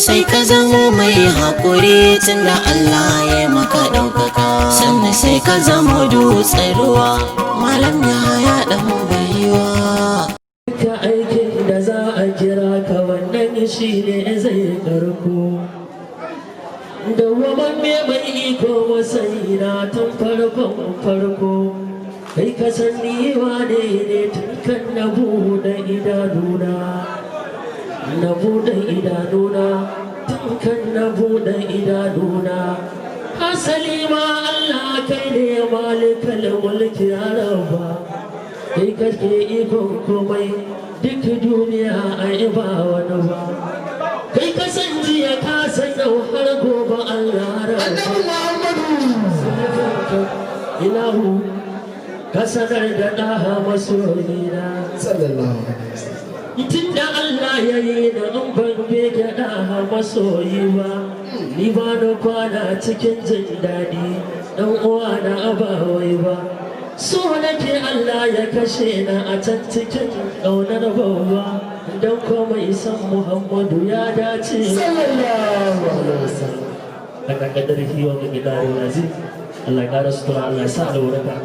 sai ka zamo mai haƙuri tunda Allah ya maka ɗaukaka. Sannan sai ka zamo dutsen ruwa malam Yahaya ɗan baiwa. Ka aikin da za a kira ka wannan shi ne zai karko. Da waban me mai iko masai na tun farkon farko. Kai ka san ni wane ne tun kan na buɗe idanuna. Na buɗe idanuna tun kan na buɗe idanuna. Asali ma Allah kai ne malikal mulki ya rabba. Kai kake ikon komai duk duniya a ba wani ba. Kai ka san jiya ka san yau har gobe Allah rabba. Ilahu ka sanar da ɗaha masoyina. Tun da Allah ya yi da an ban bege ɗaha masoyi ba. Ni ba na kwana cikin jin daɗi ɗan uwa na abawai ba. So nake Allah ya kashe na a can cikin ƙaunar bawa don komai san Muhammadu ya dace. Sallallahu alaihi wasallam. Daga kadar hiyo ga gidarin nazi. Allah ya ƙara sutura, Allah ya sa albarka.